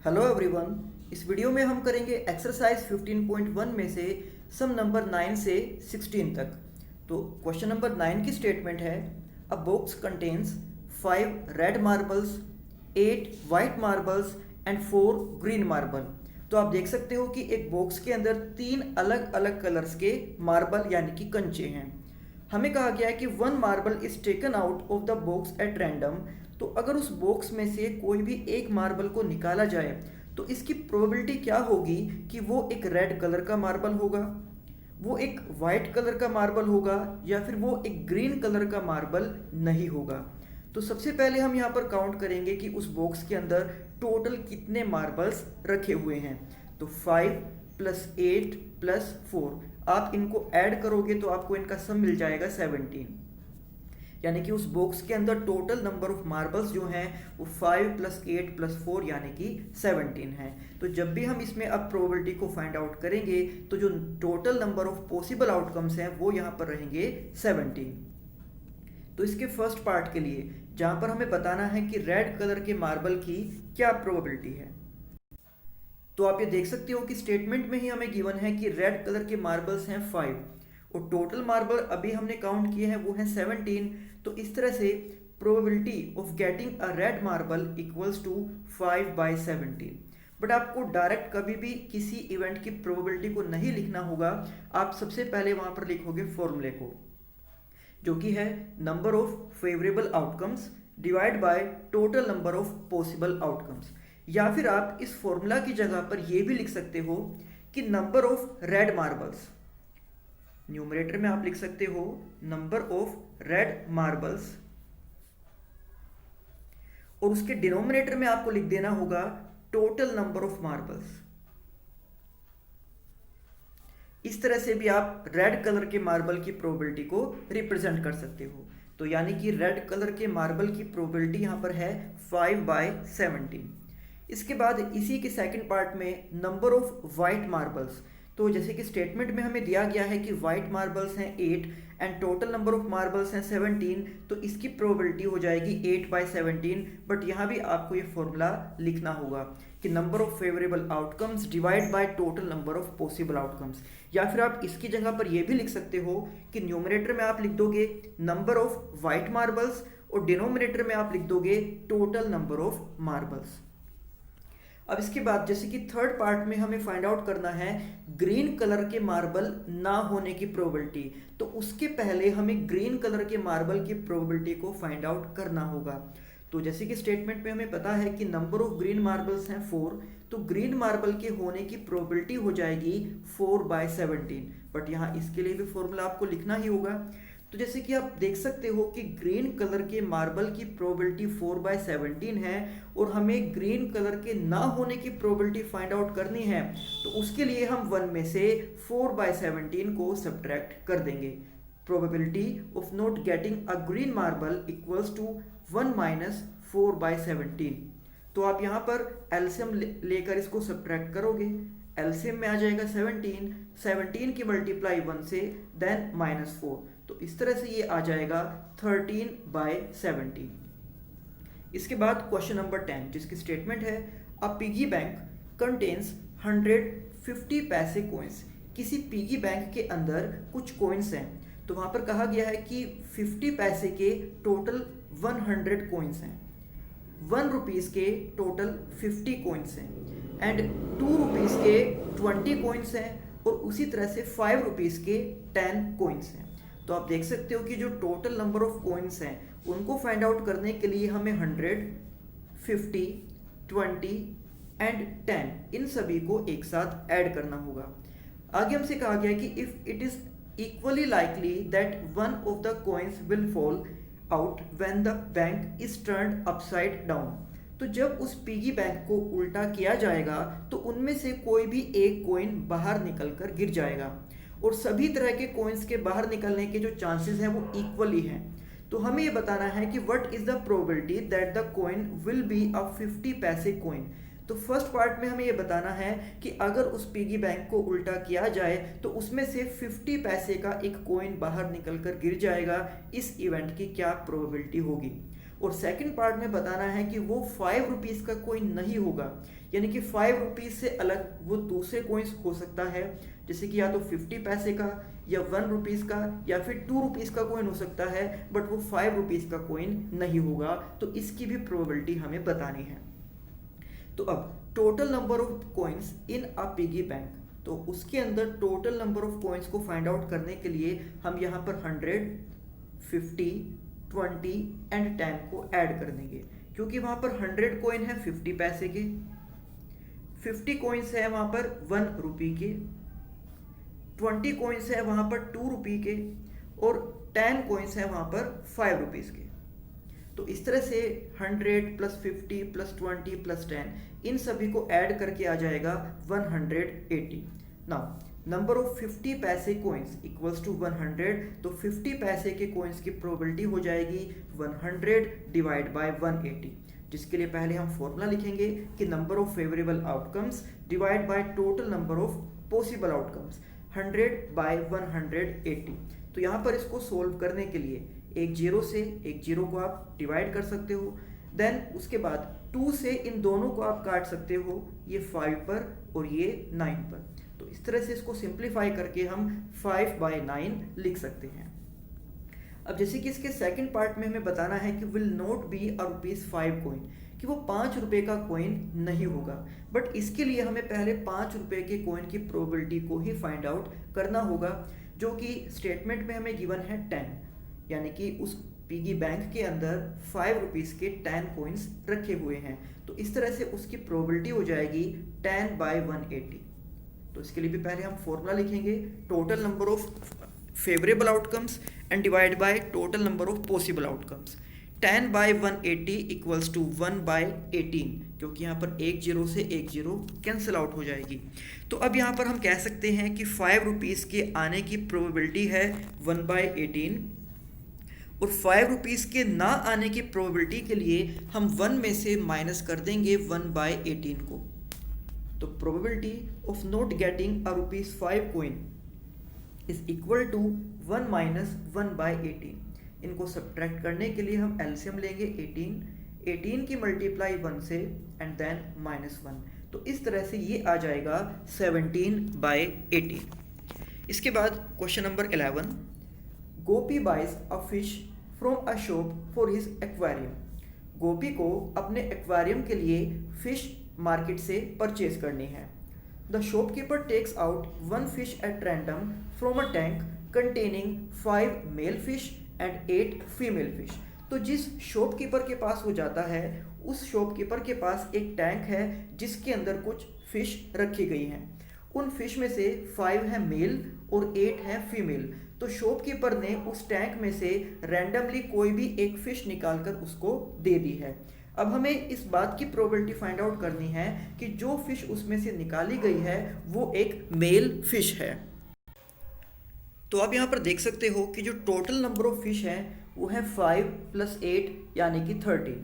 Hello everyone. इस video में हम करेंगे एक्सरसाइज 15.1 में से सम नंबर 9 से 16 तक। तो क्वेश्चन नंबर 9 की स्टेटमेंट है, अ box contains 5 red marbles, 8 white marbles and 4 green marble. तो आप देख सकते हो कि एक बॉक्स के अंदर 3 अलग अलग कलर्स के मार्बल यानी कि कंचे हैं। हमें कहा गया है कि 1 marble is taken out of the box eight random. तो अगर उस बॉक्स में से कोई भी एक मार्बल को निकाला जाए तो इसकी प्रोबेबिलिटी क्या होगी कि वो एक रेड कलर का मार्बल होगा, वो एक वाइट कलर का मार्बल होगा, या फिर वो एक ग्रीन कलर का मार्बल नहीं होगा। तो सबसे पहले हम यहाँ पर काउंट करेंगे कि उस बॉक्स के अंदर टोटल कितने मार्बल्स रखे हुए हैं। तो 5 प्लस 8 प्लस 4, आप इनको ऐड करोगे तो आपको इनका सम मिल जाएगा 17। यानी कि उस बॉक्स के अंदर टोटल नंबर ऑफ मार्बल्स जो हैं वो 5 प्लस 8 प्लस 4 यानी कि 17 है। तो जब भी हम इसमें अब प्रोबेबिलिटी को फाइंड आउट करेंगे तो जो total number of possible outcomes हैं वो यहाँ पर रहेंगे 17। तो इसके फर्स्ट पार्ट के लिए जहाँ पर हमें बताना है कि रेड कलर के मार्बल की क्या प्रोबेबिलिटी है, तो आप ये देख सकते हो कि स्टेटमेंट में ही हमें गिवन है कि रेड कलर के मार्बल्स हैं 5 और टोटल मार्बल अभी हमने काउंट किए हैं वो हैं 17। तो इस तरह से probability of getting a red marble equals to 5/17। But आपको डायरेक्ट कभी भी किसी इवेंट की प्रोबेबिलिटी को नहीं लिखना होगा। आप सबसे पहले वहां पर लिखोगे फॉर्मूले को, जो कि है number of favourable outcomes divide by total number of possible outcomes. या फिर आप इस फॉर्मूला की जगह पर यह भी लिख सकते हो कि number of red marbles, numerator में आप लिख सकते हो नंबर ऑफ रेड मार्बल्स और उसके डिनोमिनेटर में आपको लिख देना होगा टोटल नंबर ऑफ मार्बल्स। इस तरह से भी आप रेड कलर के मार्बल की प्रोबेबिलिटी को रिप्रेजेंट कर सकते हो। तो यानी कि रेड कलर के मार्बल की प्रोबेबिलिटी यहां पर है 5/17। इसके बाद इसी के सेकंड पार्ट में नंबर ऑफ वाइट मार्बल्स। तो जैसे कि स्टेटमेंट में हमें दिया गया है कि वाइट मार्बल्स हैं 8 and total number of marbles हैं 17। तो इसकी प्रोबेबिलिटी हो जाएगी 8/17। बट यहाँ भी आपको ये फॉर्मूला लिखना होगा कि number of favourable outcomes divide by total number of possible outcomes. या फिर आप इसकी जगह पर यह भी लिख सकते हो कि न्यूमरेटर में आप लिख दोगे नंबर ऑफ वाइट मार्बल्स और डिनोमिनेटर में आप लिख दोगे टोटल नंबर ऑफ मार्बल्स। अब इसके बाद जैसे कि थर्ड पार्ट में हमें फाइंड आउट करना है ग्रीन कलर के मार्बल ना होने की प्रोबेबिलिटी। तो उसके पहले हमें ग्रीन कलर के मार्बल की प्रोबेबिलिटी को फाइंड आउट करना होगा। तो जैसे कि स्टेटमेंट में हमें पता है कि नंबर ऑफ ग्रीन मार्बल्स हैं 4। तो ग्रीन मार्बल के होने की प्रोबेबिलिटी हो जाएगी 4/17। बट यहाँ इसके लिए भी फॉर्मूला आपको लिखना ही होगा। तो जैसे कि आप देख सकते हो कि ग्रीन कलर के मार्बल की प्रोबेबिलिटी 4/17 है और हमें ग्रीन कलर के ना होने की प्रोबेबिलिटी फाइंड आउट करनी है। तो उसके लिए हम 1 में से 4/17 को सब्ट्रैक्ट कर देंगे। Probability of not getting a green marble equals to 1 minus 4/17। तो आप यहाँ पर एलसीएम लेकर इसको सब्ट्रैक्ट करोगे। एलसीएम में आ जाएगा 17 की मल्टीप्लाई 1 से देन -4। तो इस तरह से ये आ जाएगा 13/17। इसके बाद क्वेश्चन नंबर 10 जिसकी स्टेटमेंट है, अ पिगी बैंक कंटेन्स 150 पैसे कॉइन्स। किसी पिगी बैंक के अंदर कुछ कॉइन्स हैं। तो वहां पर कहा गया है कि 50 पैसे के टोटल 100 कॉइन्स हैं, 1 रुपीज के टोटल 50 कॉइन्स हैं एंड 2 रुपीज के 20 कॉइन्स हैं और उसी तरह से 5 रुपीज के 10 कॉइन्स हैं। तो आप देख सकते हो कि जो टोटल नंबर ऑफ कॉइन्स हैं उनको फाइंड आउट करने के लिए हमें 100, 50, 20 एंड 10 इन सभी को एक साथ ऐड करना होगा। आगे हमसे कहा गया कि if it is equally likely that one of the coins will fall out when the bank is turned upside down. तो जब उस पिगी बैंक को उल्टा किया जाएगा तो उनमें से कोई भी एक कॉइन बाहर निकलकर गिर जाएगा और सभी तरह के कॉइन्स के बाहर निकलने के जो चांसेस हैं वो इक्वली हैं। तो हमें ये बताना है कि what is the probability that the coin will be a 50 पैसे कॉइन। तो फर्स्ट पार्ट में हमें ये बताना है कि अगर उस पिगी बैंक को उल्टा किया जाए तो उसमें से 50 पैसे का एक कॉइन बाहर निकलकर गिर जाएगा, इस इवेंट की क्या प्रोबेबिलिटी होगी। और सेकंड पार्ट में बताना है कि वो 5 रुपीज़ का कॉइन नहीं होगा, यानी कि 5 रुपीज़ से अलग वो दूसरे कॉइन्स हो सकता है, जैसे कि या तो 50 पैसे का या 1 रुपीज़ का या फिर 2 रुपीज़ का कॉइन हो सकता है, बट वो 5 रुपीज़ का कॉइन नहीं होगा। तो इसकी भी प्रोबेबिलिटी हमें बतानी है। तो अब total number of coins in a piggy bank, तो उसके अंदर टोटल नंबर ऑफ कॉइन्स को फाइंड आउट करने के लिए हम यहाँ पर 100, 50, 20 एंड 10 को ऐड कर देंगे, क्योंकि वहाँ पर 100 कॉइन है 50 पैसे के, 50 कॉइन्स है वहाँ पर 1 रुपये के, 20 कॉइन्स है वहाँ पर 2 रुपये के, और 10 कॉइन्स है वहाँ पर 5 रुपीज़ के। तो इस तरह से 100 प्लस 50 प्लस 20 प्लस 10 इन सभी को ऐड करके आ जाएगा 180। नाउ नंबर ऑफ 50 पैसे कॉइन्स इक्वल्स टू 100, तो 50 पैसे के कॉइन्स की प्रोबेबिलिटी हो जाएगी 100 डिवाइड बाय 180, जिसके लिए पहले हम फॉर्मूला लिखेंगे कि number of favourable outcomes divide by total number of possible outcomes, 100 by 180। तो यहाँ पर इसको सोल्व करने के लिए एक जीरो से एक जीरो को आप डिवाइड कर सकते हो, देन उसके बाद 2 से इन दोनों को आप काट सकते हो, ये 5 पर और ये 9 पर। तो इस तरह से इसको सिंप्लीफाई करके हम 5/9 लिख सकते हैं। अब जैसे कि इसके सेकंड पार्ट में हमें बताना है कि will not be a ₹5 coin, कि वो 5 रुपये का कॉइन नहीं होगा, बट इसके लिए हमें पहले 5 रुपये के कॉइन की प्रोबेबिलिटी को ही फाइंड आउट करना होगा, जो कि स्टेटमेंट में हमें गिवन है 10, यानी कि उस पिगी बैंक के अंदर 5 रुपीज़ के 10 कॉइन्स रखे हुए हैं। तो इस तरह से उसकी प्रोबेबिलिटी हो जाएगी 10/180। तो इसके लिए भी पहले हम फॉर्मूला लिखेंगे, total number of favourable outcomes and divide by total number of possible outcomes. 10/180 equals to 1/18, क्योंकि यहाँ पर एक जीरो से एक जीरो कैंसिल आउट हो जाएगी। तो अब यहाँ पर हम कह सकते हैं कि 5 रुपीज़ के आने की प्रोबेबिलिटी है 1/18, और 5 रुपीज़ के ना आने की प्रोबेबिलिटी के लिए हम 1 में से माइनस कर देंगे 1/18 को। तो probability of not getting a ₹5 coin is equal to 1 minus 1/18। इनको सब्ट्रैक्ट करने के लिए हम एलसीएम लेंगे 18 की मल्टीप्लाई 1 से एंड देन -1। तो इस तरह से ये आ जाएगा 17/18। इसके बाद question number 11, Gopi buys a fish from a shop for his aquarium. Gopi को अपने एक्वेरियम के लिए फिश मार्केट से परचेज करनी है। The shopkeeper takes out 1 fish at random from a tank containing 5 male fish and 8 female fish. तो जिस shopkeeper के पास वो जाता है, उस शॉपकीपर के पास एक टैंक है जिसके अंदर कुछ फिश रखी गई हैं। उन फिश में से 5 है मेल और 8 है फीमेल। तो शॉपकीपर ने उस टैंक में से रैंडमली कोई भी एक फिश निकालकर उसको दे दी है। अब हमें इस बात की प्रोबेबिलिटी फाइंड आउट करनी है कि जो फिश उसमें से निकाली गई है वो एक मेल फिश है। तो आप यहाँ पर देख सकते हो कि जो टोटल नंबर ऑफ फिश है वो है 5 + 8 यानी कि 13,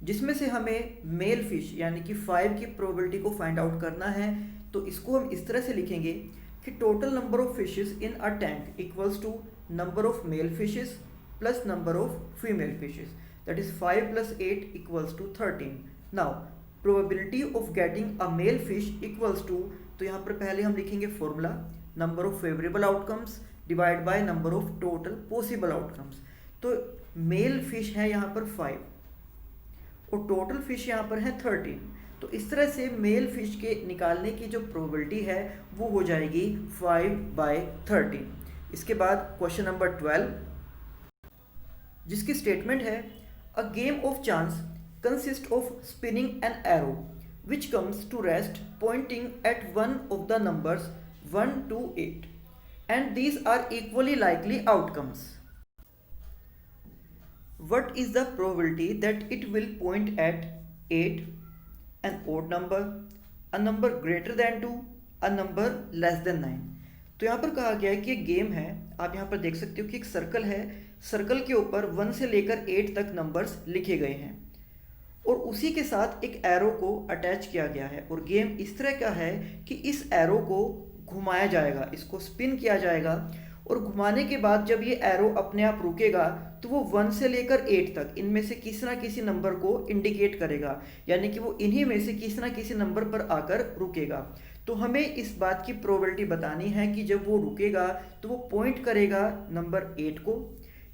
जिसमें से हमें मेल फिश यानी कि 5 की प्रोबेबिलिटी को फाइंड आउट करना है। तो इसको हम इस तरह से लिखेंगे कि total number of fishes in a tank equals to number of male fishes plus number of female fishes, that is 5 + 8 equals to 13। Now probability of getting a male fish equals to, तो यहाँ पर पहले हम लिखेंगे formula, number of favourable outcomes divide by number of total possible outcomes. तो male fish है यहाँ पर 5 और टोटल फिश यहाँ पर है 13। तो इस तरह से मेल फिश के निकालने की जो प्रोबेबिलिटी है वो हो जाएगी 5/13। इसके बाद क्वेश्चन नंबर 12, जिसकी स्टेटमेंट है a game of chance consist of spinning an arrow which comes to rest pointing at one of the numbers 1 to 8 and these are equally likely outcomes. What is the probability that it will point at 8, an odd number, a number greater than 2, a number less than 9? तो यहाँ पर कहा गया है कि एक game है। आप यहाँ पर देख सकते हो कि एक सर्कल है, सर्कल के ऊपर 1 से लेकर 8 तक नंबर्स लिखे गए हैं और उसी के साथ एक एरो को अटैच किया गया है। और गेम इस तरह का है कि इस एरो को घुमाया जाएगा, इसको स्पिन किया जाएगा और घुमाने के बाद जब ये एरो अपने आप रुकेगा तो वो 1 से लेकर 8 तक इनमें से किसी ना किसी नंबर को इंडिकेट करेगा, यानी कि वो इन्हीं में से किसी ना किसी नंबर पर आकर रुकेगा। तो हमें इस बात की प्रोबेबिलिटी बतानी है कि जब वो रुकेगा तो वो पॉइंट करेगा नंबर 8 को,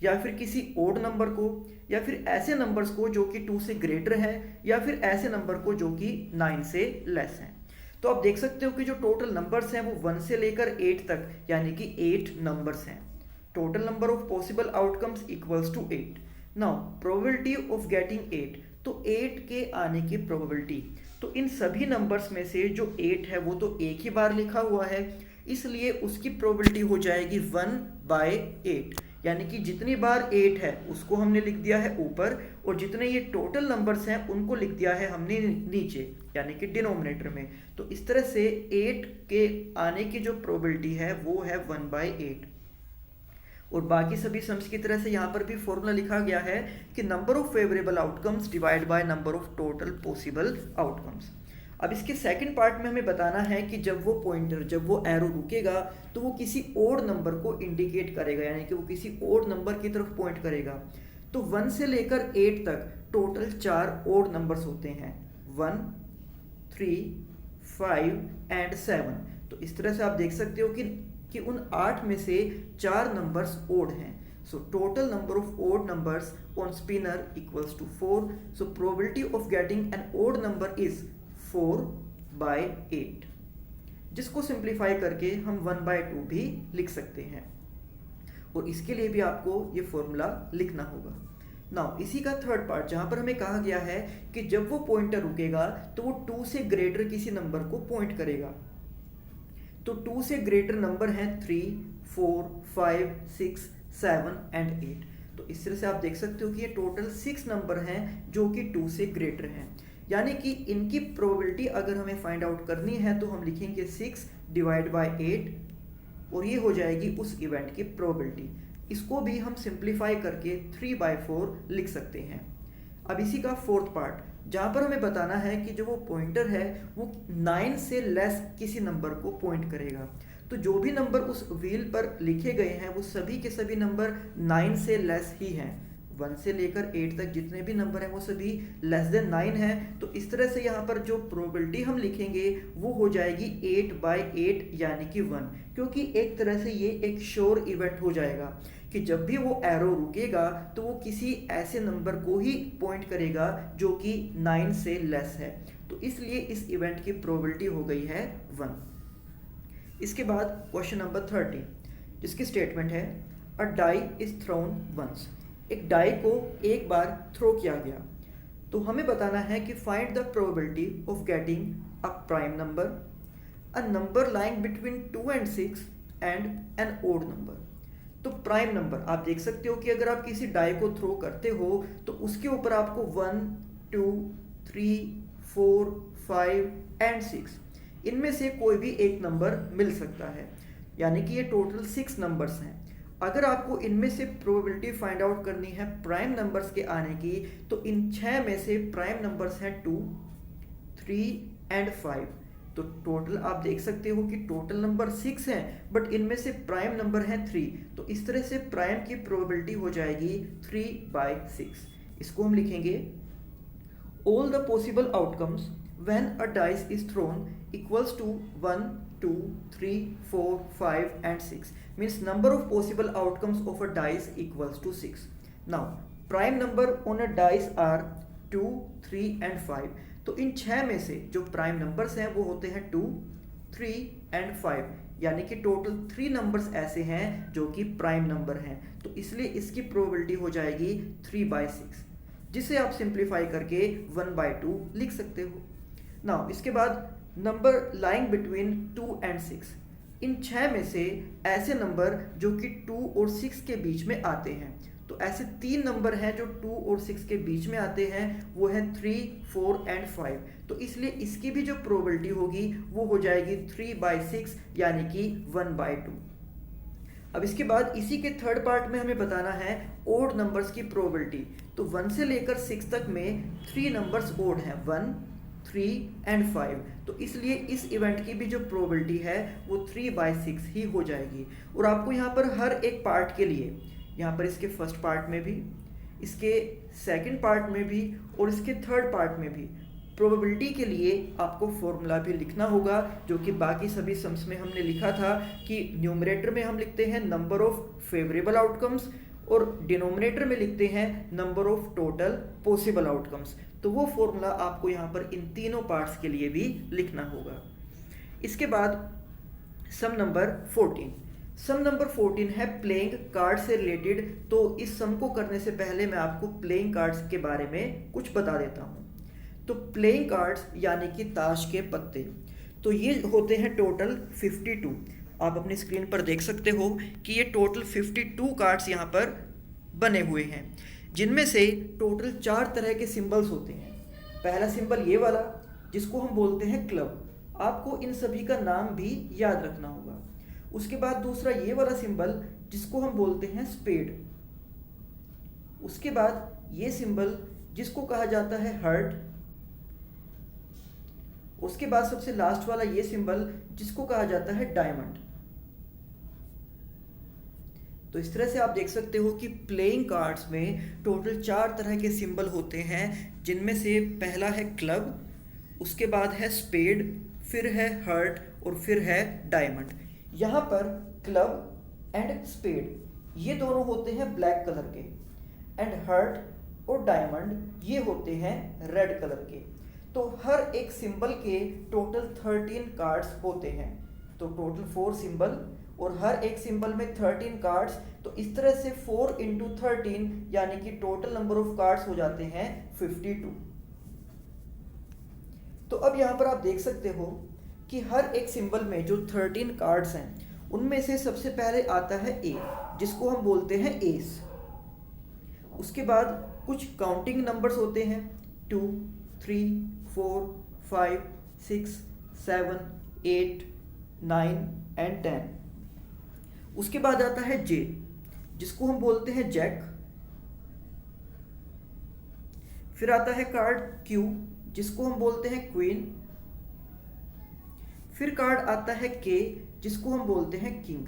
या फिर किसी ओड नंबर को, या फिर ऐसे नंबर्स को जो कि 2 से ग्रेटर है, या फिर ऐसे नंबर को जो कि 9 से लेस हैं। तो आप देख सकते हो कि जो टोटल नंबर्स हैं वो 1 से लेकर 8 तक यानी कि 8 नंबर्स हैं। Total number of possible outcomes equals to 8। Now probability of getting 8, तो 8 के आने की प्रोबेबिलिटी, तो इन सभी नंबर्स में से जो 8 है वो तो एक ही बार लिखा हुआ है, इसलिए उसकी प्रोबेबिलिटी हो जाएगी 1/8, यानी कि जितनी बार 8 है उसको हमने लिख दिया है ऊपर, और जितने ये टोटल नंबर्स हैं उनको लिख दिया है हमने नीचे, यानी कि डिनोमिनेटर में। तो इस तरह से 8 के आने की जो प्रोबेबिलिटी है वो है 1/8। और बाकी सभी सम्स की तरह से यहाँ पर भी फॉर्मूला लिखा गया है कि number of favourable outcomes divide by number of total possible outcomes. अब इसके सेकंड पार्ट में हमें बताना है कि जब वो पॉइंटर, जब वो एरो रुकेगा तो वो किसी ओड नंबर को इंडिकेट करेगा, यानी कि वो किसी ओड नंबर की तरफ पॉइंट करेगा। तो 1 से लेकर 8 तक टोटल 4 ओड नंबर्स होते हैं, 1, 3, 5 एंड 7। तो इस तरह से आप देख सकते हो कि उन 8 में से 4 नंबर्स ओड हैं। So total number of odd numbers on spinner equals to 4. So probability of getting an odd number is 4/8, जिसको सिंप्लीफाई करके हम 1/2 भी लिख सकते हैं। और इसके लिए भी आपको ये फॉर्मूला लिखना होगा। नाउ इसी का थर्ड पार्ट, जहां पर हमें कहा गया है कि जब वो पॉइंटर रुकेगा तो वो 2 से ग्रेटर किसी नंबर को पॉइंट करेगा। तो 2 से ग्रेटर नंबर हैं 3, 4, 5, 6, 7 एंड 8। तो इस तरह से आप देख सकते हो कि ये टोटल 6 नंबर हैं जो कि 2 से ग्रेटर हैं, यानी कि इनकी प्रोबेबिलिटी अगर हमें फाइंड आउट करनी है तो हम लिखेंगे 6 डिवाइड बाय 8, और ये हो जाएगी उस इवेंट की प्रोबेबिलिटी। इसको भी हम सिंप्लीफाई करके 3/4 लिख सकते हैं। अब इसी का फोर्थ पार्ट, जहाँ पर हमें बताना है कि जो वो पॉइंटर है वो 9 से लेस किसी नंबर को पॉइंट करेगा। तो जो भी नंबर उस व्हील पर लिखे गए हैं वो सभी के सभी नंबर 9 से लेस ही हैं। 1 से लेकर 8 तक जितने भी नंबर हैं वो सभी लेस देन 9 हैं। तो इस तरह से यहाँ पर जो प्रोबेबिलिटी हम लिखेंगे वो हो जाएगी 8/8 यानी कि 1, क्योंकि एक तरह से ये एक श्योर इवेंट हो जाएगा कि जब भी वो एरो रुकेगा तो वो किसी ऐसे नंबर को ही पॉइंट करेगा जो कि 9 से लेस है। तो इसलिए इस इवेंट की प्रोबेबिलिटी हो गई है 1। इसके बाद क्वेश्चन नंबर 30, जिसकी स्टेटमेंट है अ डाई इज थ्रोन वंस। एक डाई को एक बार थ्रो किया गया, तो हमें बताना है कि find the probability of getting a prime number, a number lying between 2 and 6 and an odd number. तो प्राइम नंबर आप देख सकते हो कि अगर आप किसी डाई को थ्रो करते हो तो उसके ऊपर आपको 1, 2, 3, 4, 5 एंड 6 इनमें से कोई भी एक नंबर मिल सकता है, यानी कि ये टोटल 6 नंबर्स हैं। अगर आपको इनमें से प्रोबेबिलिटी फाइंड आउट करनी है प्राइम नंबर्स के आने की, तो इन 6 में से प्राइम नंबर्स हैं 2, 3 एंड 5। तो टोटल आप देख सकते हो कि टोटल नंबर 6 हैं, बट इनमें से प्राइम नंबर है 3। तो इस तरह से प्राइम की प्रोबेबिलिटी हो जाएगी 3/6। इसको हम लिखेंगे all the possible outcomes when a dice is thrown equals to 1, 2, 3, 4, 5 and 6, means number of possible outcomes of a dice equals to 6. Now prime number on a dice are 2, 3 and 5. तो इन 6 में से जो prime numbers हैं वो होते हैं 2, 3 and 5, यानी कि टोटल 3 नंबर्स ऐसे हैं जो कि प्राइम नंबर हैं। तो इसलिए इसकी प्रोबेबिलिटी हो जाएगी 3/6, जिसे आप सिंप्लीफाई करके 1/2 लिख सकते हो। नाउ इसके बाद नंबर लाइंग बिटवीन 2 and 6, इन 6 में से ऐसे नंबर जो कि 2 और 6 के बीच में आते हैं। तो ऐसे 3 नंबर हैं जो 2 और 6 के बीच में आते हैं, वो है 3, 4 and 5। तो इसलिए इसकी भी जो प्रोबेबिलिटी होगी वो हो जाएगी 3/6 यानी कि 1/2। अब इसके बाद इसी के थर्ड पार्ट में हमें बताना है ओड नंबर्स की प्रोबेबिलिटी। तो 1 से लेकर 6 तक में 3 नंबर्स ओड हैं, 1, 3 एंड 5। तो इसलिए इस इवेंट की भी जो प्रोबेबिलिटी है वो 3/6 ही हो जाएगी। और आपको यहाँ पर हर एक पार्ट के लिए, यहाँ पर इसके फर्स्ट पार्ट में भी, इसके सेकंड पार्ट में भी और इसके थर्ड पार्ट में भी प्रोबेबिलिटी के लिए आपको फॉर्मूला भी लिखना होगा, जो कि बाकी सभी सम्स में हमने लिखा था कि न्यूमरेटर में हम लिखते हैं नंबर ऑफ फेवरेबल आउटकम्स और डिनोमिनेटर में लिखते हैं number of total possible outcomes. तो वो फॉर्मूला आपको यहाँ पर इन तीनों पार्ट्स के लिए भी लिखना होगा। इसके बाद सम नंबर 14। सम नंबर 14 है प्लेइंग कार्ड से रिलेटेड। तो इस सम को करने से पहले मैं आपको प्लेइंग कार्ड्स के बारे में कुछ बता देता हूँ। तो प्लेइंग कार्ड्स यानी कि ताश के पत्ते, तो ये होते हैं टोटल 52। आप अपनी स्क्रीन पर देख सकते हो कि ये टोटल 52 कार्ड्स यहाँ पर बने हुए हैं, जिनमें से टोटल 4 तरह के सिंबल्स होते हैं। पहला सिंबल ये वाला जिसको हम बोलते हैं क्लब, आपको इन सभी का नाम भी याद रखना होगा। उसके बाद दूसरा ये वाला सिंबल जिसको हम बोलते हैं स्पेड। उसके बाद ये सिंबल जिसको कहा जाता है हार्ट। उसके बाद सबसे लास्ट वाला ये सिंबल जिसको कहा जाता है डायमंड। तो इस तरह से आप देख सकते हो कि प्लेइंग कार्ड्स में टोटल 4 तरह के सिंबल होते हैं, जिनमें से पहला है क्लब, उसके बाद है स्पेड, फिर है हार्ट और फिर है डायमंड। यहाँ पर क्लब एंड स्पेड ये दोनों होते हैं ब्लैक कलर के, एंड हार्ट और डायमंड ये होते हैं रेड कलर के। तो हर एक सिंबल के टोटल 13 कार्ड्स होते हैं। तो टोटल 4 सिंबल और हर एक सिंबल में 13 कार्ड्स। तो इस तरह से 4 × 13 यानी कि टोटल नंबर ऑफ कार्ड्स हो जाते हैं 52। तो अब यहाँ पर आप देख सकते हो कि हर एक सिंबल में जो 13 कार्ड्स हैं उनमें से सबसे पहले आता है ए, जिसको हम बोलते हैं एस। उसके बाद कुछ काउंटिंग नंबर्स होते हैं 2, 3, 4, 5, 6, 7, 8, 9 एंड 10। उसके बाद आता है जे, जिसको हम बोलते हैं जैक। फिर आता है कार्ड क्यू, जिसको हम बोलते हैं क्वीन। फिर कार्ड आता है के, जिसको हम बोलते हैं किंग।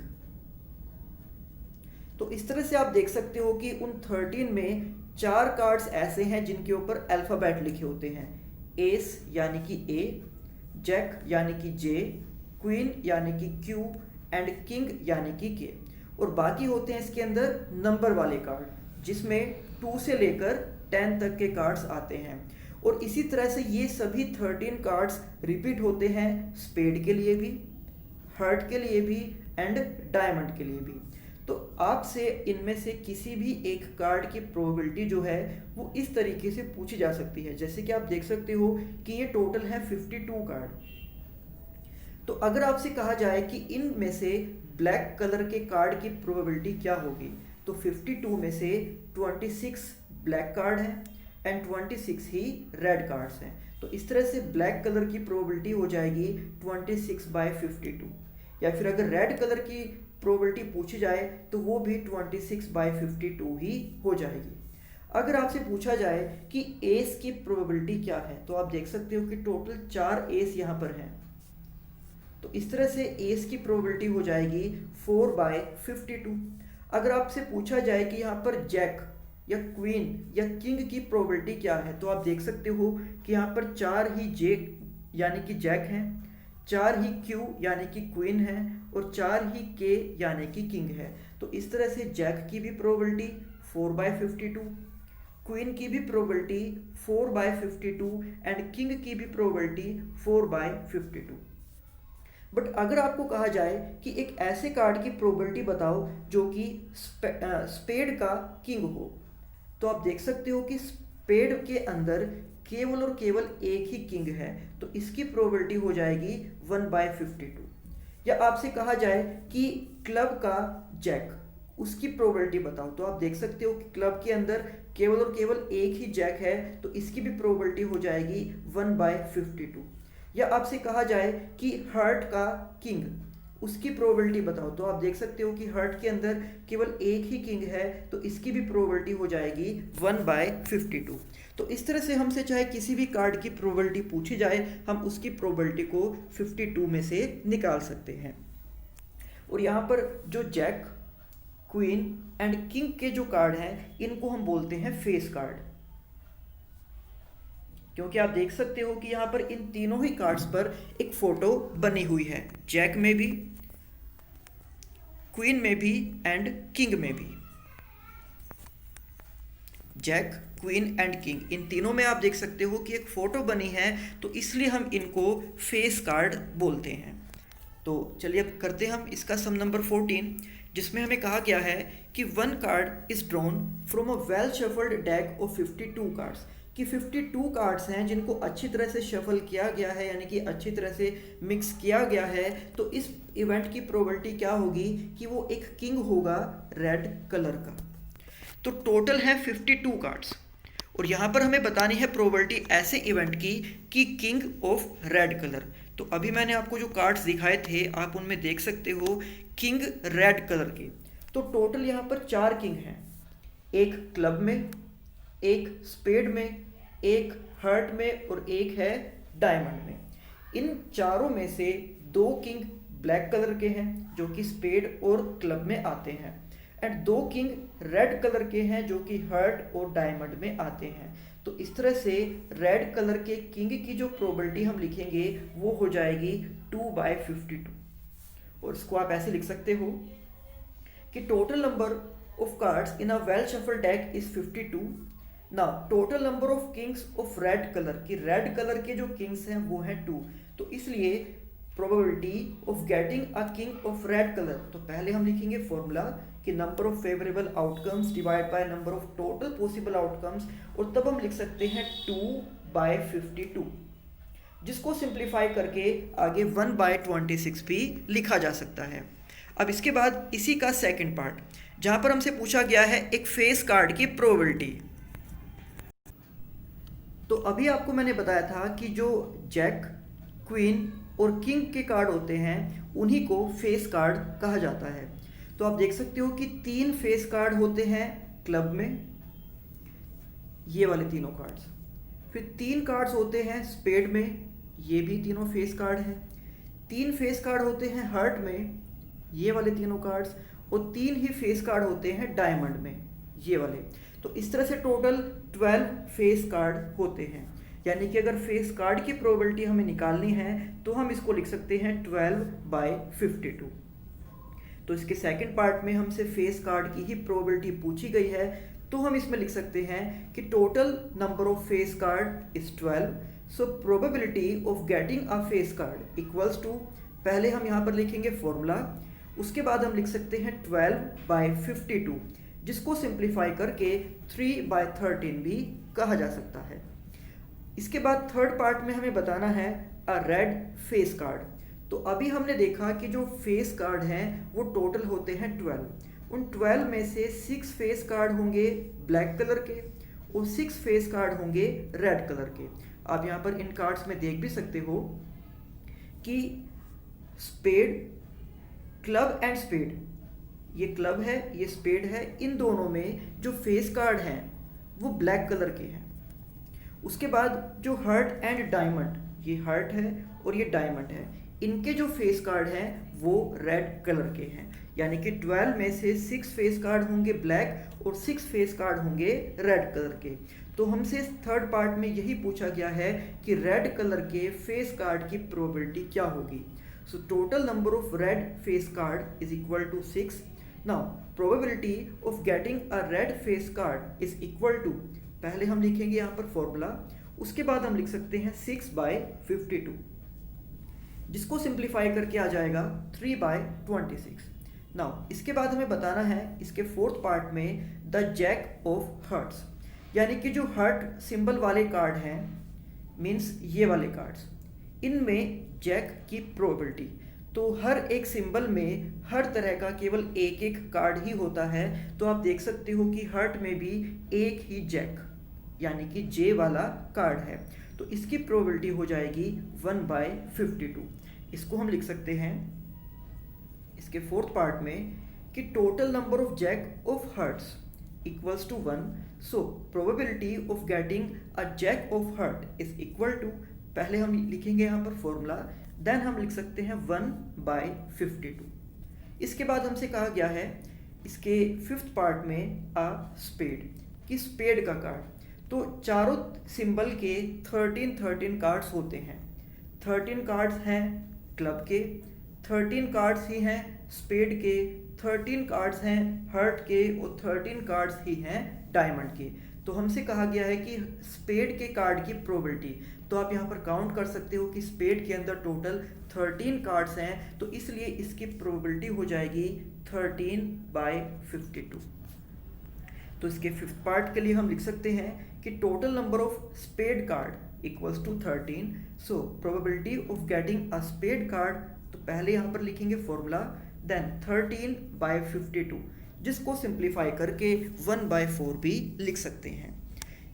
तो इस तरह से आप देख सकते हो कि उन 13 में 4 कार्ड्स ऐसे हैं जिनके ऊपर अल्फाबेट लिखे होते हैं। एस यानी कि ए, जैक यानी कि जे, क्वीन यानी कि क्यू एंड किंग यानी कि के। और बाकी होते हैं इसके अंदर नंबर वाले कार्ड, जिसमें 2 से लेकर 10 तक के कार्ड्स आते हैं। और इसी तरह से ये सभी 13 कार्ड्स रिपीट होते हैं स्पेड के लिए भी, हार्ट के लिए भी एंड डायमंड के लिए भी। तो आपसे इनमें से किसी भी एक कार्ड की प्रोबेबिलिटी जो है वो इस तरीके से पूछी जा सकती है। जैसे कि आप देख सकते हो कि ये टोटल है 52 कार्ड। तो अगर आपसे कहा जाए कि इनमें से ब्लैक कलर के कार्ड की प्रोबेबिलिटी क्या होगी, तो 52 में से 26 ब्लैक कार्ड हैं एंड 26 ही रेड कार्ड्स हैं। तो इस तरह से ब्लैक कलर की प्रोबेबिलिटी हो जाएगी 26/52। या फिर अगर रेड कलर की प्रोबेबिलिटी पूछी जाए तो वो भी 26/52 ही हो जाएगी। अगर आपसे पूछा जाए कि एस की प्रोबेबिलिटी क्या है, तो आप देख सकते हो कि टोटल 4 एस यहाँ पर हैं। तो इस तरह से एस की प्रोबेबिलिटी हो जाएगी 4/52। अगर आपसे पूछा जाए कि यहाँ पर जैक या क्वीन या किंग की प्रोबेबिलिटी क्या है, तो आप देख सकते हो कि यहाँ पर 4 ही जे यानी कि जैक हैं, 4 ही क्यू यानी कि क्वीन है और 4 ही के यानी कि किंग है। तो इस तरह से जैक की भी प्रोबेबिलिटी 4/52, क्वीन की भी प्रोबेबिलिटी 4/52 एंड किंग की भी प्रोबेबिलिटी 4/52। बट अगर आपको कहा जाए कि एक ऐसे कार्ड की प्रोबेबिलिटी बताओ जो कि स्पेड का किंग हो, तो आप देख सकते हो कि स्पेड के अंदर केवल और केवल एक ही किंग है। तो इसकी प्रोबेबिलिटी हो जाएगी 1/52। या आपसे कहा जाए कि क्लब का जैक, उसकी प्रोबेबिलिटी बताओ, तो आप देख सकते हो कि क्लब के अंदर केवल और केवल एक ही जैक है, तो इसकी भी प्रोबेबिलिटी हो जाएगी 1/52। या आपसे कहा जाए कि हार्ट का किंग, उसकी प्रोबेबिलिटी बताओ। तो आप देख सकते हो कि हर्ट के अंदर केवल एक ही किंग है, तो इसकी भी प्रोबेबिलिटी हो जाएगी 1/52। तो इस तरह से हमसे चाहे किसी भी कार्ड की प्रोबेबिलिटी पूछी जाए, हम उसकी प्रोबेबिलिटी को 52 में से निकाल सकते हैं। और यहाँ पर जो जैक, क्वीन एंड किंग के जो कार्ड हैं, इनको हम बोलते हैं फेस कार्ड, क्योंकि आप देख सकते हो कि यहाँ पर इन तीनों ही कार्ड्स पर एक फोटो बनी हुई है, जैक में भी, क्वीन में भी एंड किंग में भी। जैक, क्वीन एंड किंग, इन तीनों में आप देख सकते हो कि एक फोटो बनी है, तो इसलिए हम इनको फेस कार्ड बोलते हैं। तो चलिए अब करते हैं हम इसका सम नंबर 14, जिसमें हमें कहा गया है कि one card is drawn from a well shuffled deck of 52 cards, कि 52 कार्ड्स हैं जिनको अच्छी तरह से शफल किया गया है, यानी कि अच्छी तरह से मिक्स किया गया है। तो इस इवेंट की प्रोबेबिलिटी क्या होगी कि वो एक किंग होगा रेड कलर का। तो टोटल है 52 कार्ड्स, और यहाँ पर हमें बतानी है प्रोबेबिलिटी ऐसे इवेंट की कि किंग ऑफ रेड कलर। तो अभी मैंने आपको जो कार्ड्स दिखाए थे, आप उनमें देख सकते हो किंग रेड कलर के। तो टोटल यहाँ पर 4 किंग हैं, एक क्लब में, एक स्पेड में, एक हर्ट में और एक है डायमंड में। इन चारों में से 2 किंग ब्लैक कलर के हैं जो कि स्पेड और क्लब में आते हैं, एंड 2 किंग रेड कलर के हैं जो कि हर्ट और डायमंड में आते हैं। तो इस तरह से रेड कलर के किंग की जो प्रोबेबिलिटी हम लिखेंगे वो हो जाएगी 2/52। और इसको आप ऐसे लिख सकते हो कि total number of cards in a well shuffled deck is 52। Now total number of Kings of red colour, कि रेड कलर के जो किंग्स हैं वो हैं 2। तो इसलिए probability of getting a king of red colour, तो पहले हम लिखेंगे फॉर्मूला कि number of favourable outcomes divide by number of total possible outcomes, और तब हम लिख सकते हैं 2/52, जिसको सिंप्लीफाई करके आगे 1/26 भी लिखा जा सकता है। अब इसके बाद इसी का सेकंड पार्ट, जहां पर हमसे पूछा गया है एक फेस कार्ड की प्रोबेबिलिटी। तो अभी आपको मैंने बताया था कि जो जैक, क्वीन और किंग के कार्ड होते हैं उन्हीं को फेस कार्ड कहा जाता है। तो आप देख सकते हो कि 3 फेस कार्ड होते हैं क्लब में, ये वाले तीनों कार्ड्स। फिर 3 कार्ड्स होते हैं स्पेड में, ये भी तीनों फेस कार्ड हैं। 3 फेस कार्ड होते हैं हर्ट में, ये वाले तीनों कार्ड्स, और 3 ही फेस कार्ड होते हैं डायमंड में, ये वाले। तो इस तरह से टोटल 12 फेस कार्ड होते हैं, यानी कि अगर फेस कार्ड की प्रोबेबिलिटी हमें निकालनी है तो हम इसको लिख सकते हैं 12/52। तो इसके सेकंड पार्ट में हमसे फेस कार्ड की ही प्रोबेबिलिटी पूछी गई है, तो हम इसमें लिख सकते हैं कि total number of face card is 12, so probability of getting a face card equals to, पहले हम यहाँ पर लिखेंगे फॉर्मूला, उसके बाद हम लिख सकते हैं 12/52, जिसको सिंप्लीफाई करके 3/13 भी कहा जा सकता है। इसके बाद थर्ड पार्ट में हमें बताना है अ रेड फेस कार्ड। तो अभी हमने देखा कि जो फेस कार्ड हैं वो टोटल होते हैं 12। उन 12 में से 6 फेस कार्ड होंगे ब्लैक कलर के और 6 फेस कार्ड होंगे रेड कलर के। आप यहाँ पर इन कार्ड्स में देख भी सकते हो कि स्पेड, क्लब एंड स्पेड, ये क्लब है, ये स्पेड है, इन दोनों में जो फेस कार्ड हैं वो ब्लैक कलर के हैं। उसके बाद जो हर्ट एंड डायमंड, ये हर्ट है और ये डायमंड है, इनके जो फेस कार्ड हैं वो रेड कलर के हैं। यानी कि 12 में से 6 फेस कार्ड होंगे ब्लैक और 6 फेस कार्ड होंगे रेड कलर के। तो हमसे थर्ड पार्ट में यही पूछा गया है कि रेड कलर के फेस कार्ड की प्रोबेबिलिटी क्या होगी। So total number of red face card is equal to 6। Now probability of getting a red face card is equal to, पहले हम लिखेंगे यहाँ पर फॉर्मूला, उसके बाद हम लिख सकते हैं 6/52, जिसको सिंप्लीफाई करके आ जाएगा 3/26। नाउ इसके बाद हमें बताना है इसके फोर्थ पार्ट में द जैक ऑफ हर्ट्स, यानी कि जो हर्ट सिंबल वाले कार्ड हैं, मीन्स ये वाले कार्ड्स, इनमें जैक की प्रोबेबिलिटी। तो हर एक सिंबल में हर तरह का केवल एक एक कार्ड ही होता है। तो आप देख सकते हो कि हर्ट में भी एक ही जैक यानी कि जे वाला कार्ड है, तो इसकी प्रोबेबिलिटी हो जाएगी 1/52। इसको हम लिख सकते हैं इसके फोर्थ पार्ट में कि total number of jack of hearts equals to 1, so probability of getting a jack of heart is equal to, पहले हम लिखेंगे यहाँ पर फॉर्मूला, देन हम लिख सकते हैं 1/52। इसके बाद हमसे कहा गया है इसके फिफ्थ पार्ट में अ स्पेड, कि स्पेड का कार्ड, तो चारों सिंबल के 13 कार्ड्स होते हैं। 13 कार्ड्स हैं क्लब के, 13 कार्ड्स ही हैं स्पेड के, 13 कार्ड्स हैं हर्ट के और 13 कार्ड्स ही हैं डायमंड के। तो हमसे कहा गया है कि स्पेड के कार्ड की प्रोबेबिलिटी, तो आप यहाँ पर काउंट कर सकते हो कि स्पेड के अंदर टोटल 13 कार्ड्स हैं, तो इसलिए इसकी प्रोबेबिलिटी हो जाएगी 13/52। तो इसके फिफ्थ पार्ट के लिए हम लिख सकते हैं कि total number of spade card equals to 13, so probability of getting a spade card, तो पहले यहाँ पर लिखेंगे फॉर्मूला, देन 13/52, जिसको सिंप्लीफाई करके 1/4 भी लिख सकते हैं।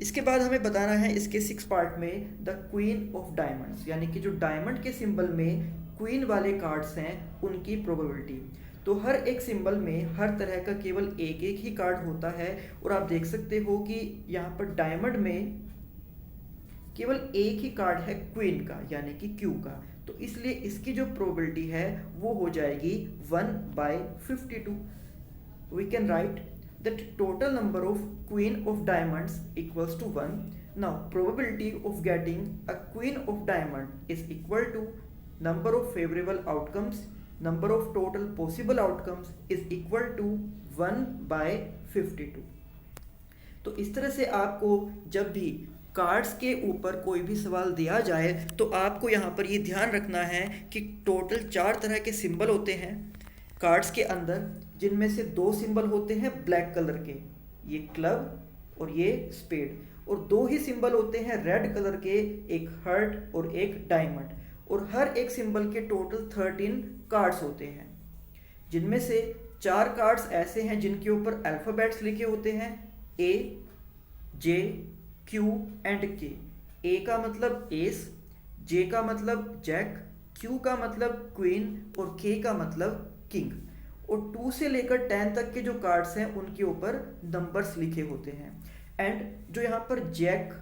इसके बाद हमें बताना है इसके सिक्स पार्ट में द क्वीन ऑफ डायमंड्स, यानी कि जो डायमंड के सिंबल में क्वीन वाले कार्ड्स हैं उनकी प्रोबेबिलिटी। तो हर एक सिंबल में हर तरह का केवल एक एक ही कार्ड होता है, और आप देख सकते हो कि यहाँ पर डायमंड में केवल एक ही कार्ड है क्वीन का, यानी कि क्यू का, तो इसलिए इसकी जो प्रोबेबिलिटी है वो हो जाएगी 1/52। We can write that total number of queen of diamonds equals to 1. Now probability of getting a queen of diamond is equal to number of favorable outcomes, number of total possible outcomes is equal to 1/52। तो इस तरह से आपको जब भी cards के ऊपर कोई भी सवाल दिया जाए तो आपको यहाँ पर ये ध्यान रखना है कि टोटल 4 तरह के सिंबल होते हैं कार्ड्स के अंदर, जिनमें से 2 सिंबल होते हैं ब्लैक कलर के, ये क्लब और ये स्पेड, और 2 ही सिंबल होते हैं रेड कलर के, एक हर्ट और एक डायमंड, और हर एक सिंबल के टोटल 13 कार्ड्स होते हैं, जिनमें से 4 कार्ड्स ऐसे हैं जिनके ऊपर अल्फ़ाबेट्स लिखे होते हैं ए, जे, क्यू एंड के। ए का मतलब एस, जे का मतलब जैक, क्यू का मतलब क्वीन और के का मतलब किंग, और 2 से लेकर 10 तक के जो कार्ड्स हैं उनके ऊपर नंबर्स लिखे होते हैं। एंड जो यहाँ पर जैक,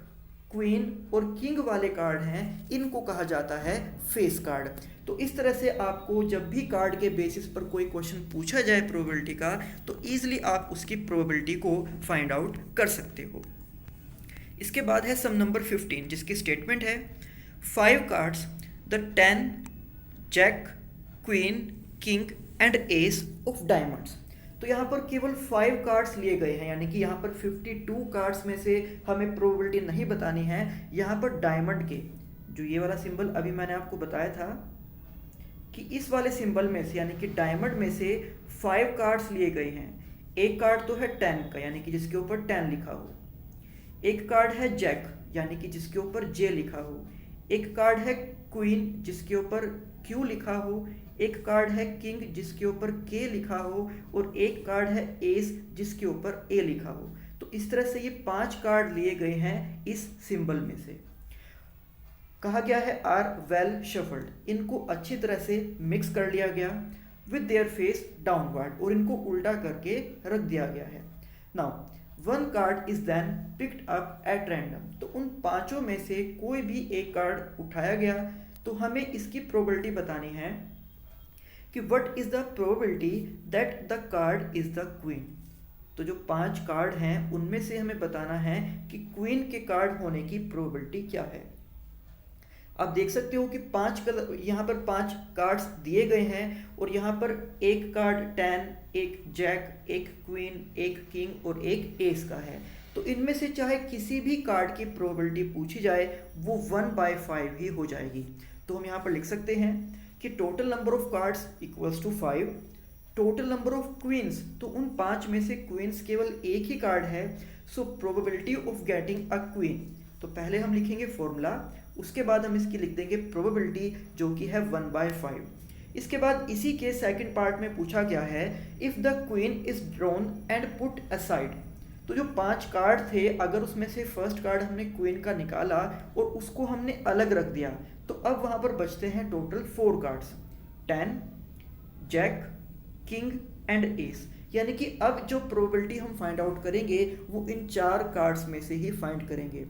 क्वीन और किंग वाले कार्ड हैं इनको कहा जाता है फेस कार्ड। तो इस तरह से आपको जब भी कार्ड के बेसिस पर कोई क्वेश्चन पूछा जाए प्रोबेबिलिटी का, तो ईजिली आप उसकी प्रोबेबिलिटी को फाइंड आउट कर सकते हो। इसके बाद है सम नंबर 15, जिसकी स्टेटमेंट है 5 cards the 10 jack, queen, king and ace of diamonds. तो यहाँ पर केवल 5 कार्ड्स लिए गए हैं, यानी कि यहाँ पर 52 कार्ड्स में से हमें प्रोबेबिलिटी नहीं बतानी है। यहाँ पर डायमंड के जो ये वाला सिंबल अभी मैंने आपको बताया था कि इस वाले सिंबल में से, यानी कि डायमंड में से 5 कार्ड्स लिए गए हैं। एक कार्ड तो है 10 का, यानी कि जिसके ऊपर 10 लिखा हो, एक कार्ड है जैक, यानी कि जिसके ऊपर जे लिखा हो, एक कार्ड है क्वीन जिसके ऊपर क्यू लिखा हो, एक कार्ड है किंग जिसके ऊपर के लिखा हो, और एक कार्ड है एस जिसके ऊपर ए लिखा हो। तो इस तरह से ये 5 कार्ड लिए गए हैं इस सिंबल में से। कहा गया है आर वेल शफल्ड, इनको अच्छी तरह से मिक्स कर लिया गया विद देयर फेस डाउनवर्ड, और इनको उल्टा करके रख दिया गया है। Now 1 card is then picked up at random, तो उन 5 में से कोई भी एक कार्ड उठाया गया, तो हमें इसकी प्रोबेबिलिटी बतानी है कि what is the probability that the card is the queen. तो जो 5 कार्ड हैं उनमें से हमें बताना है कि क्वीन के कार्ड होने की प्रोबेबिलिटी क्या है। आप देख सकते हो कि 5 कलर यहाँ पर 5 कार्ड्स दिए गए हैं, और यहाँ पर एक कार्ड 10, एक जैक, एक क्वीन, एक किंग और एक एस का है। तो इनमें से चाहे किसी भी कार्ड की प्रोबेबिलिटी पूछी जाए वो 1/5 ही हो जाएगी। तो हम यहाँ पर लिख सकते हैं कि total number of cards equals to 5, total number of queens, तो उन 5 में से क्वींस केवल एक ही कार्ड है, so probability of getting a queen, तो पहले हम लिखेंगे फॉर्मूला, उसके बाद हम इसकी लिख देंगे प्रोबेबिलिटी जो कि है 1/5। इसके बाद इसी के सेकंड पार्ट में पूछा गया है if the queen is drawn and put aside, तो जो 5 कार्ड थे अगर उसमें से फर्स्ट कार्ड हमने क्वीन का निकाला और उसको हमने अलग रख दिया, तो अब वहाँ पर बचते हैं total 4 cards, 10, jack, king and ace, यानी कि अब जो प्रोबेबिलिटी हम फाइंड आउट करेंगे वो इन 4 कार्ड्स में से ही फाइंड करेंगे।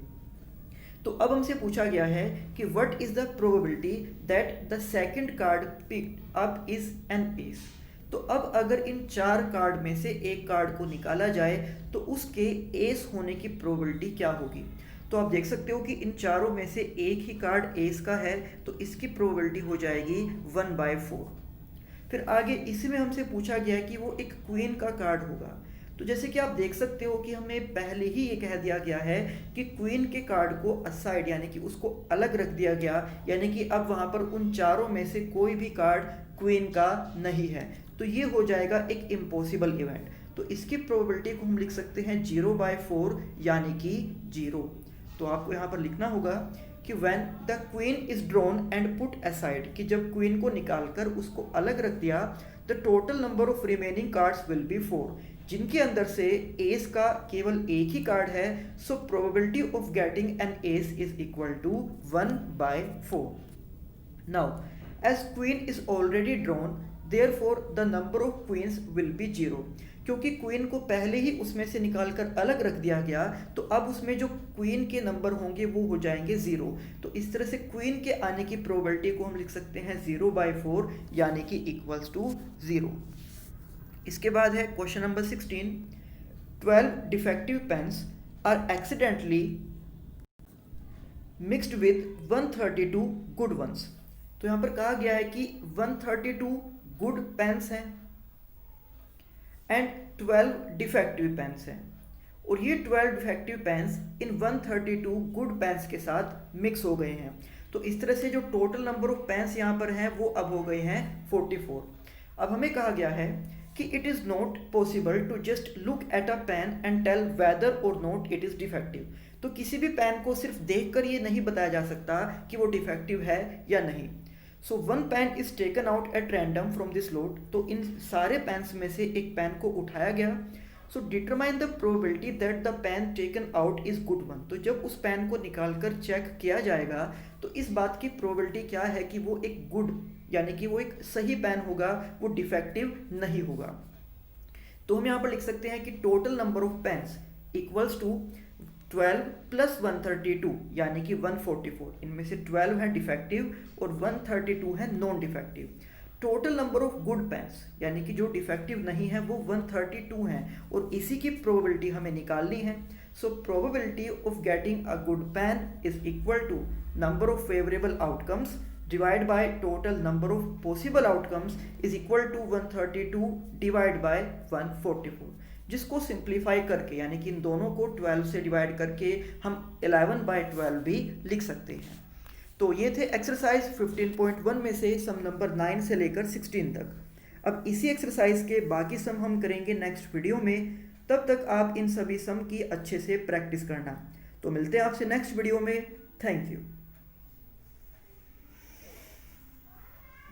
तो अब हमसे पूछा गया है कि what is the probability that the second card picked up is an S. तो अब अगर इन 4 कार्ड में से एक कार्ड को निकाला जाए तो उसके एस होने की प्रोबेबिलिटी क्या होगी। तो आप देख सकते हो कि इन चारों में से एक ही कार्ड एस का है, तो इसकी प्रोबेबिलिटी हो जाएगी 1/4। फिर आगे इसी में हमसे पूछा गया है कि वो एक क्वीन का कार्ड होगा। तो जैसे कि आप देख सकते हो कि हमें पहले ही ये कह दिया गया है कि क्वीन के कार्ड को असाइड यानी कि उसको अलग रख दिया गया, यानी कि अब वहाँ पर उन चारों में से कोई भी कार्ड क्वीन का नहीं है। तो ये हो जाएगा एक इम्पॉसिबल इवेंट। तो इसकी प्रोबेबिलिटी को हम लिख सकते हैं 0/4 यानी कि 0। तो आपको यहाँ पर लिखना होगा कि when the queen is drawn and put aside, कि जब क्वीन को निकालकर उसको अलग रख दिया, the total number of remaining cards will be 4, जिनके अंदर से एस का केवल एक ही कार्ड है। So probability of getting an ace is equal to 1/4। Now as queen is already drawn, therefore the number of queens will be 0। क्योंकि queen को पहले ही उसमें से निकालकर अलग रख दिया गया, तो अब उसमें जो क्वीन के नंबर होंगे वो हो जाएंगे 0। तो इस तरह से क्वीन के आने की प्रोबेबिलिटी को हम लिख सकते हैं 0/4 यानी कि इक्वल्स टू 0। इसके बाद है question number 16। 12 defective pens are accidentally mixed with 132 good ones. तो यहाँ पर कहा गया है कि 132 गुड पेन्स हैं एंड 12 डिफेक्टिव पेन्स हैं, और ये 12 डिफेक्टिव पेन्स इन 132 गुड पेन्स के साथ मिक्स हो गए हैं। तो इस तरह से जो टोटल नंबर ऑफ पेन्स यहाँ पर हैं वो अब हो गए हैं 44। अब हमें कहा गया है कि it is not possible to just look at a pen and tell whether or not it is defective. तो किसी भी पेन को सिर्फ देखकर ये नहीं बताया जा सकता कि वो डिफेक्टिव है या नहीं। So one pen is taken out at random from this lot. तो इन सारे पेन्स में से एक पेन को उठाया गया। So determine the probability that the pen taken out is good one. तो जब उस पेन को निकाल कर चेक किया जाएगा तो इस बात की प्रोबेबिलिटी क्या है कि वो एक गुड यानी कि वो एक सही पेन होगा, वो डिफेक्टिव नहीं होगा। तो हम यहाँ पर लिख सकते हैं कि total number of pens equals to 12 plus 132 यानी कि 144। इनमें से 12 है डिफेक्टिव और 132 है non defective. Total number of good pens यानी कि जो डिफेक्टिव नहीं है वो 132 हैं, और इसी की प्रोबेबिलिटी हमें निकालनी है। So probability of getting a good pen is equal to number of favourable outcomes divide by total number of possible outcomes is equal to 132 divide by 144, जिसको सिंप्लीफाई करके यानी कि इन दोनों को 12 से डिवाइड करके हम 11/12 भी लिख सकते हैं। तो ये थे एक्सरसाइज 15.1 में से सम नंबर 9 से लेकर 16 तक। अब इसी एक्सरसाइज के बाकी सम हम करेंगे नेक्स्ट वीडियो में। तब तक आप इन सभी सम की अच्छे से प्रैक्टिस करना। तो मिलते हैं आपसे नेक्स्ट वीडियो में। Thank you.